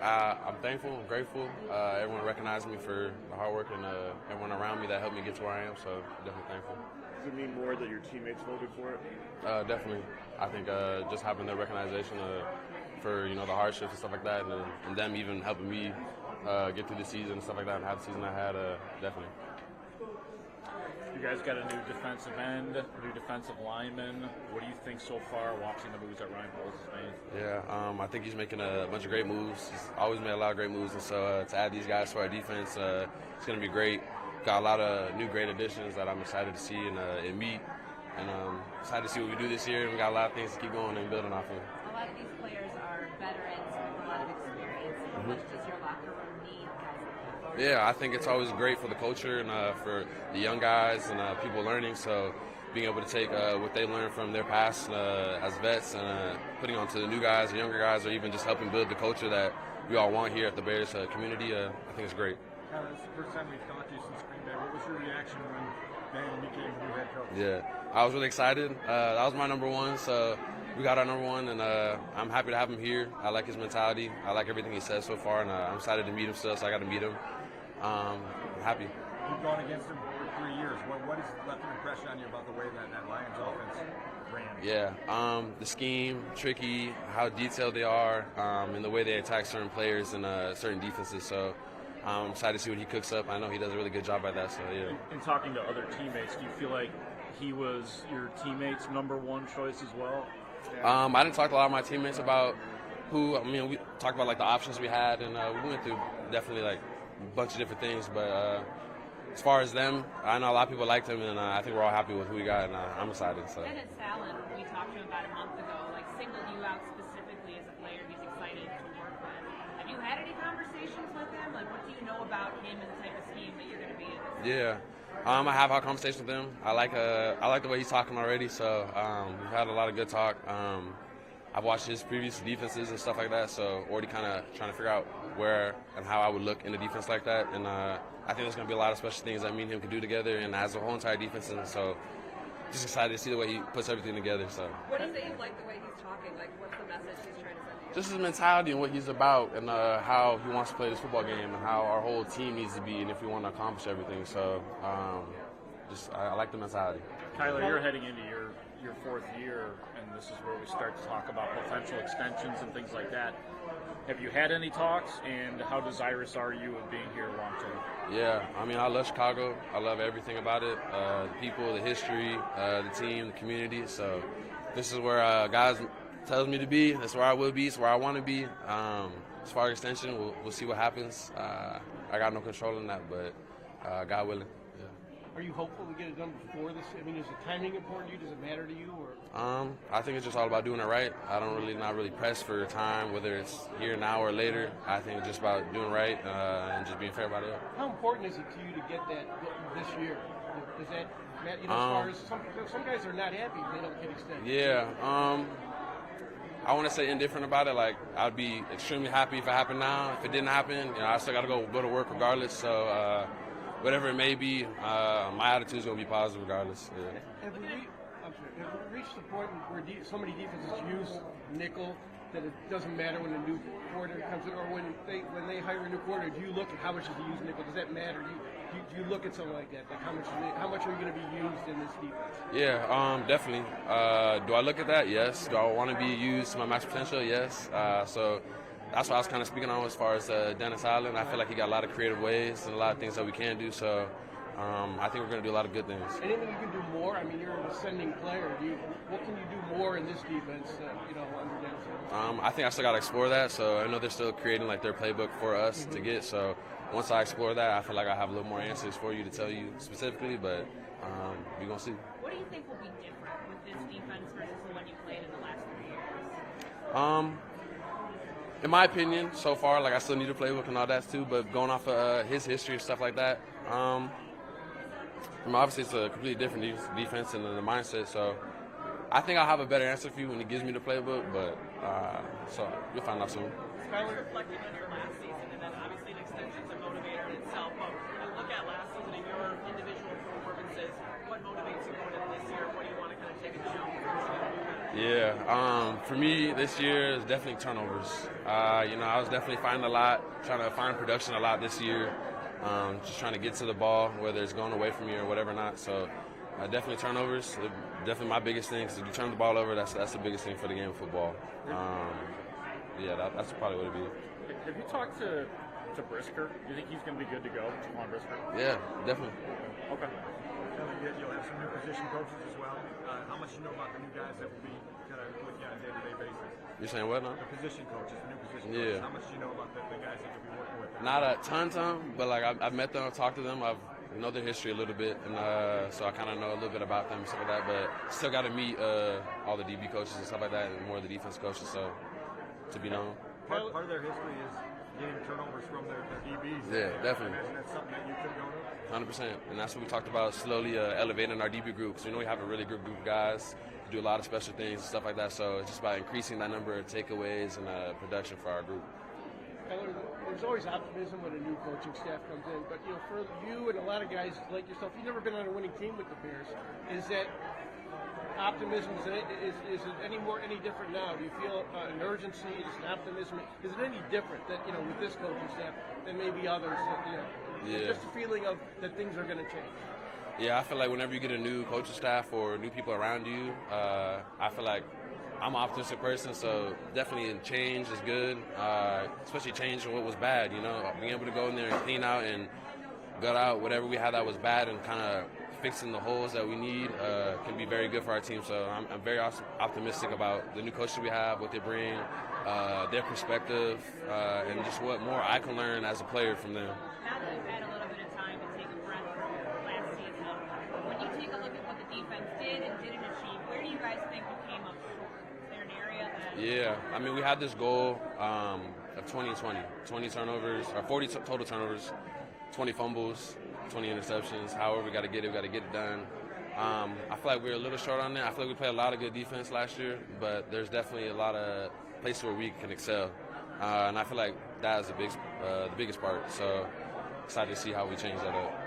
I'm thankful, I'm grateful. Everyone recognized me for the hard work and everyone around me that helped me get to where I am, so definitely thankful. Does it mean more that your teammates voted for it? Definitely. I think just having their recognition for the hardships and stuff like that, and them even helping me get through the season and stuff like that and have the season I had, definitely. You guys got a new defensive end, new defensive lineman. What do you think so far watching the moves that Ryan Poles has made? Yeah, I think he's making a bunch of great moves. He's always made a lot of great moves, and so to add these guys to our defense, it's going to be great. Got a lot of new great additions that I'm excited to see and meet, and excited to see what we do this year. We got a lot of things to keep going and building off of. A lot of these players are veterans with a lot of experience. How much does your locker room need guys like that? Yeah, I think it's always great for the culture and for the young guys and people learning. So being able to take what they learned from their past as vets and putting on to the new guys, the younger guys, or even just helping build the culture that we all want here at the Bears community, I think it's great. Tyler, this is the first time we've talked to you since Green Bay. What was your reaction when Daniel became the new head coach? Yeah, I was really excited. That was my number one, so we got our number one, and I'm happy to have him here. I like his mentality. I like everything he says so far, and I'm excited to meet him still, so I got to meet him. I'm happy. You've gone against him for 3 years. What has left an impression on you about the way that Lions offense ran? Yeah, the scheme, tricky, how detailed they are, and the way they attack certain players and certain defenses. So I'm excited to see what he cooks up. I know he does a really good job at that. So yeah. In talking to other teammates, do you feel like he was your teammates' number one choice as well? I didn't talk to a lot of my teammates about who. I mean, we talked about like the options we had, and we went through definitely like a bunch of different things. But as far as them, I know a lot of people liked him, and I think we're all happy with who we got, and I'm excited. So. Dennis Allen, we talked to him about a month ago, like singled you out specifically as a player he's excited to work with. Have you had any conversations with him? Like, what do you know about him and the type of scheme that you're going to be in? Yeah. I have had conversations with him. I like the way he's talking already, so we've had a lot of good talk. I've watched his previous defenses and stuff like that, so already kind of trying to figure out where and how I would look in a defense like that. And I think there's going to be a lot of special things that me and him can do together, and as a whole entire defense. And so just excited to see the way he puts everything together. So. What is it you like the way he's talking? Like, what's the message he's trying to send to you? Just his mentality and what he's about, and how he wants to play this football game, and how our whole team needs to be, and if we want to accomplish everything. So I like the mentality. Tyler, you're heading into your fourth year, and this is where we start to talk about potential extensions and things like that. Have you had any talks, and how desirous are you of being here long term? Yeah, I mean, I love Chicago. I love everything about it, the people, the history, the team, the community. So this is where guys tells me to be. That's where I will be. It's where I want to be. As far as extension, we'll see what happens. I got no control in that, but God willing. Are you hopeful to get it done before this? I mean, is the timing important to you? Does it matter to you? Or I think it's just all about doing it right. I don't not really press for time, whether it's here now or later. I think it's just about doing right and just being fair about it. How important is it to you to get that this year? Does that matter? As far as some guys are not happy if they don't get extended. Yeah. I want to say indifferent about it. Like, I'd be extremely happy if it happened now. If it didn't happen, I still got to go to work regardless. So. Whatever it may be, my attitude is going to be positive regardless. Yeah. Have we reached the point where so many defenses use nickel that it doesn't matter when a new quarter comes in, or when they hire a new quarter? Do you look at how much does he use nickel? Does that matter? Do you look at something like that? Like how much are you going to be used in this defense? Yeah, definitely. Do I look at that? Yes. Do I want to be used to my max potential? Yes. So. That's what I was kind of speaking on as far as Dennis Allen. I feel like he got a lot of creative ways and a lot of things that we can do. So I think we're going to do a lot of good things. Anything you can do more? I mean, you're an ascending player. What can you do more in this defense? Under Dennis Allen? I think I still got to explore that. So I know they're still creating like their playbook for us to get. So once I explore that, I feel like I have a little more answers for you to tell you specifically. But we're going to see. What do you think will be different with this defense versus the one you played in the last 3 years? In my opinion, so far, like I still need a playbook and all that too, but going off of his history and stuff like that, obviously it's a completely different defense and the mindset. So I think I'll have a better answer for you when he gives me the playbook, but so you'll find out soon. Especially reflecting on your last season, and then obviously an extension's a motivator in itself. But when you look at last season and your individual performances, what motivates you going into this year? What do you want to kind of take a jump from? Yeah, for me this year is definitely turnovers. I was definitely trying to find production a lot this year. Just trying to get to the ball, whether it's going away from me or whatever not. So definitely turnovers. Definitely my biggest thing. Because if you turn the ball over, that's the biggest thing for the game of football. That's probably what it'd be. Have you talked to Brisker? Do you think he's going to be good to go, Jaquan Brisker? Yeah, definitely. Okay. You'll have some new position coaches as well. How much you know about the new guys that will be kind of with you on a day-to-day basis? You're saying what now? The position coaches, the new position Yeah. coaches. How much do you know about the guys that you'll be working with? Not a ton, but like I've met them, I've talked to them, I know their history a little bit, and so I kind of know a little bit about them and stuff like that. But still got to meet all the DB coaches and stuff like that, and more of the defense coaches. So to be known. Part of their history is getting turnovers from their DBs. Yeah, definitely. I imagine that's something that you could go to. 100%, and that's what we talked about, slowly elevating our DB group. So we have a really good group of guys who do a lot of special things and stuff like that. So it's just about increasing that number of takeaways and production for our group. There's always optimism when a new coaching staff comes in, but for you and a lot of guys like yourself, you've never been on a winning team with the Bears. Is that optimism? Is it any different now? Do you feel an urgency? Is it optimism? Is it any different that with this coaching staff than maybe others? Yeah. Just a feeling of that things are going to change. Yeah, I feel like whenever you get a new coaching staff or new people around you, I feel like I'm an optimistic person, so definitely change is good, especially change in what was bad, being able to go in there and clean out and gut out whatever we had that was bad and kind of fixing the holes that we need can be very good for our team. So I'm very optimistic about the new coaches we have, what they bring, their perspective, and just what more I can learn as a player from them. Now that you've had a little bit of time to take a breath from last season, when you take a look at what the defense did and didn't achieve, where do you guys think you came up short? Is there an area that... Yeah, we had this goal of 20-20, 20 turnovers, or 40 total turnovers, 20 fumbles, 20 interceptions. However, we got to get it done. I feel like we were a little short on that. I feel like we played a lot of good defense last year, but there's definitely a lot of places where we can excel. And I feel like that is the biggest part. So excited to see how we change that up.